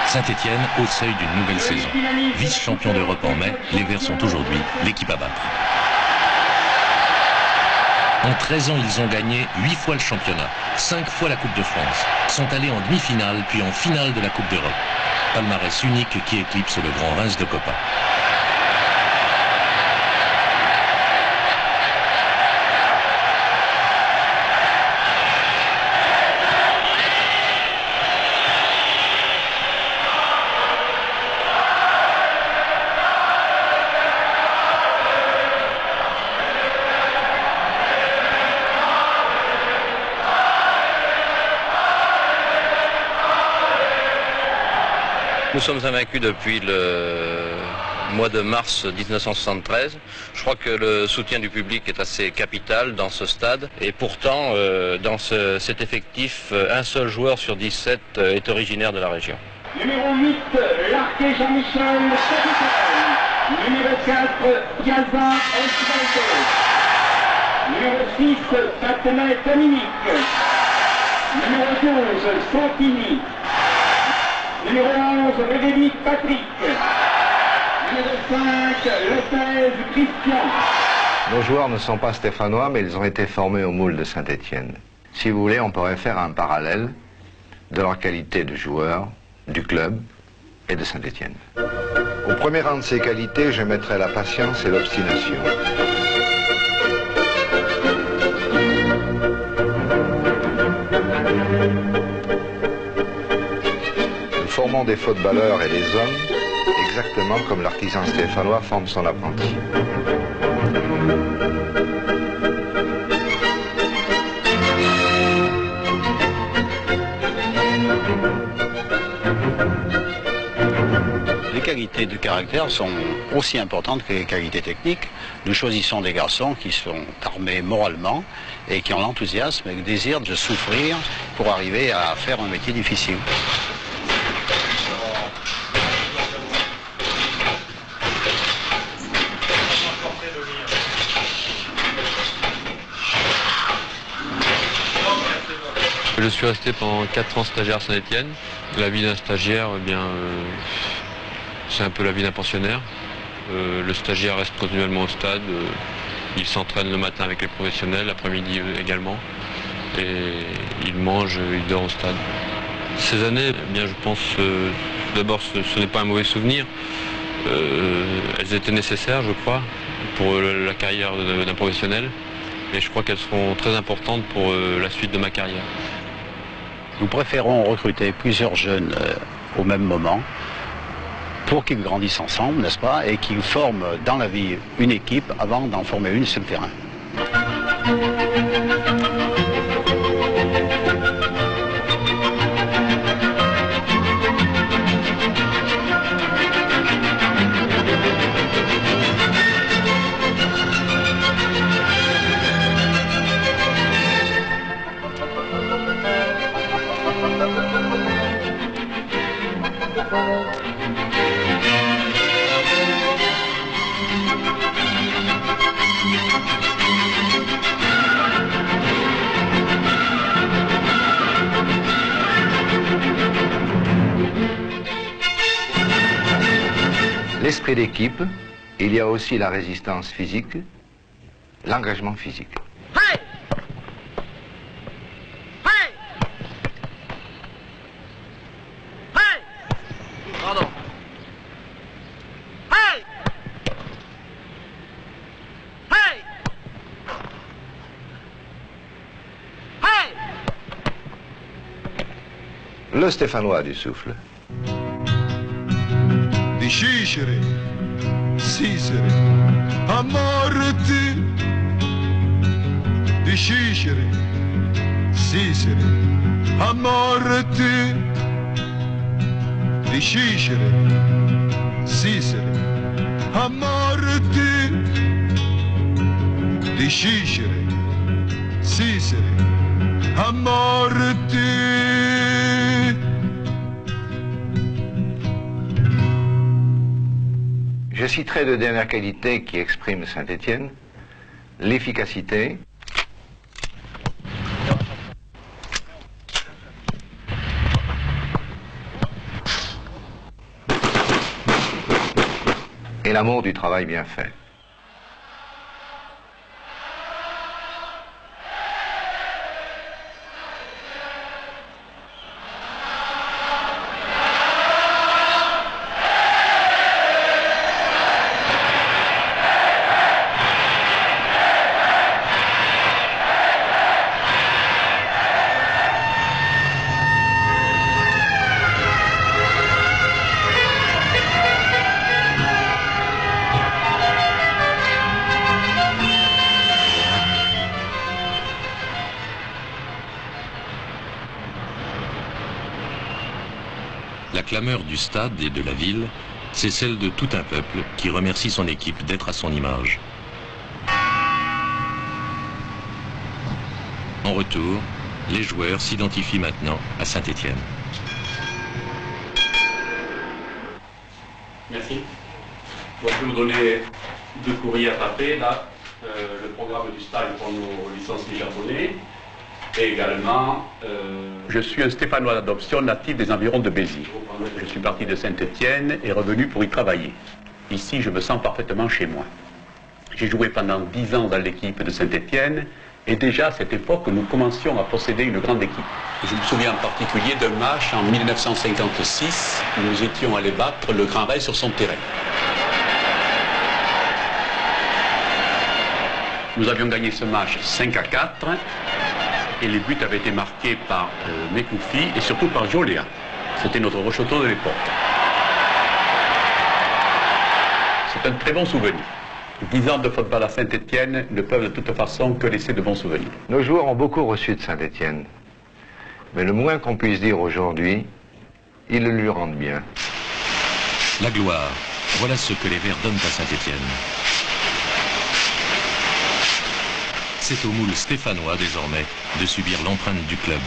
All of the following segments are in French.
Saint-Étienne au seuil d'une nouvelle saison. Vice-champion d'Europe en mai, les Verts sont aujourd'hui l'équipe à battre. En 13 ans, ils ont gagné 8 fois le championnat, 5 fois la Coupe de France, sont allés en demi-finale puis en finale de la Coupe d'Europe. Palmarès unique qui éclipse le grand Reims de Copa. Nous sommes invaincus depuis le mois de mars 1973. Je crois que le soutien du public est assez capital dans ce stade. Et pourtant, dans cet effectif, un seul joueur sur 17 est originaire de la région. Numéro 8, Larquet Jean-Michel, capitaine. Numéro 4, Piazza Osvaldo. Numéro 6, Fatma Dominique. Numéro 12, Santini. Numéro 11, Révédic Patrick. Numéro 5, Lopez Christian. Nos joueurs ne sont pas stéphanois, mais ils ont été formés au moule de Saint-Étienne. Si vous voulez, on pourrait faire un parallèle de leur qualité de joueurs, du club et de Saint-Étienne. Au premier rang de ces qualités, je mettrais la patience et l'obstination. Nous formons des footballeurs et des hommes exactement comme l'artisan stéphanois forme son apprenti. Les qualités de caractère sont aussi importantes que les qualités techniques. Nous choisissons des garçons qui sont armés moralement et qui ont l'enthousiasme et le désir de souffrir pour arriver à faire un métier difficile. Je suis resté pendant 4 ans stagiaire à Saint-Étienne. La vie d'un stagiaire, eh bien, c'est un peu la vie d'un pensionnaire. Le stagiaire reste continuellement au stade. Il s'entraîne le matin avec les professionnels, l'après-midi également. Et il mange, il dort au stade. Ces années, eh bien, je pense, d'abord, ce n'est pas un mauvais souvenir. Elles étaient nécessaires, je crois, pour la carrière d'un professionnel. Et je crois qu'elles seront très importantes pour la suite de ma carrière. Nous préférons recruter plusieurs jeunes au même moment pour qu'ils grandissent ensemble, n'est-ce pas, et qu'ils forment dans la vie une équipe avant d'en former une sur le terrain. L'esprit d'équipe, il y a aussi la résistance physique, l'engagement physique. Hey! Hey! Hey! Pardon. Hey! Hey! Hey! Le Stéphanois du souffle. Decidere, sisere, amorti. Decidere, sisere, amorti. Decidere, sisere, amorti. Scicere, Sisere, a morte. Je citerai deux dernières qualités qui expriment Saint-Étienne, l'efficacité et l'amour du travail bien fait. La clameur du stade et de la ville, c'est celle de tout un peuple qui remercie son équipe d'être à son image. En retour, les joueurs s'identifient maintenant à Saint-Étienne. Merci. Bon, je vais vous donner deux courriers à taper, là. Le programme du stade pour nos licenciés japonais. Et également, je suis un Stéphanois d'adoption natif des environs de Béziers. Je suis parti de Saint-Étienne et revenu pour y travailler. Ici, je me sens parfaitement chez moi. J'ai joué pendant 10 ans dans l'équipe de Saint-Étienne et déjà à cette époque, nous commencions à posséder une grande équipe. Je me souviens en particulier d'un match en 1956 où nous étions allés battre le Grand Rail sur son terrain. Nous avions gagné ce match 5-4 et les buts avaient été marqués par Mekoufi et surtout par Joléa. C'était notre Rochoto de l'époque. C'est un très bon souvenir. 10 ans de football à Saint-Étienne ne peuvent de toute façon que laisser de bons souvenirs. Nos joueurs ont beaucoup reçu de Saint-Étienne. Mais le moins qu'on puisse dire aujourd'hui, ils le lui rendent bien. La gloire, voilà ce que les Verts donnent à Saint-Étienne. C'est au moule stéphanois désormais de subir l'empreinte du club.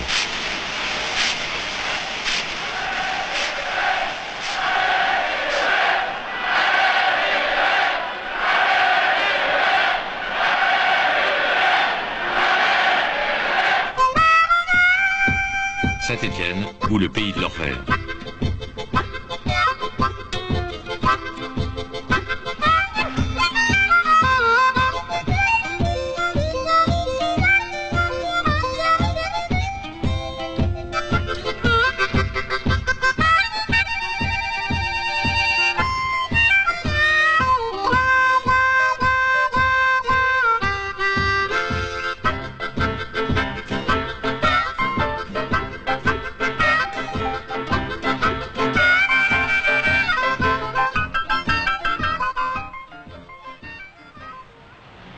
Saint-Étienne ou le pays de l'Orfèvre.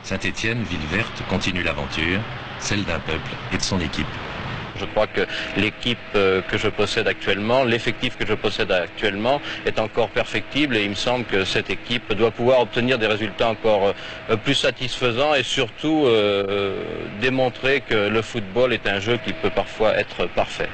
Saint-Étienne, ville verte, continue l'aventure, celle d'un peuple et de son équipe. Je crois que l'équipe que je possède actuellement, l'effectif que je possède actuellement est encore perfectible et il me semble que cette équipe doit pouvoir obtenir des résultats encore plus satisfaisants et surtout démontrer que le football est un jeu qui peut parfois être parfait.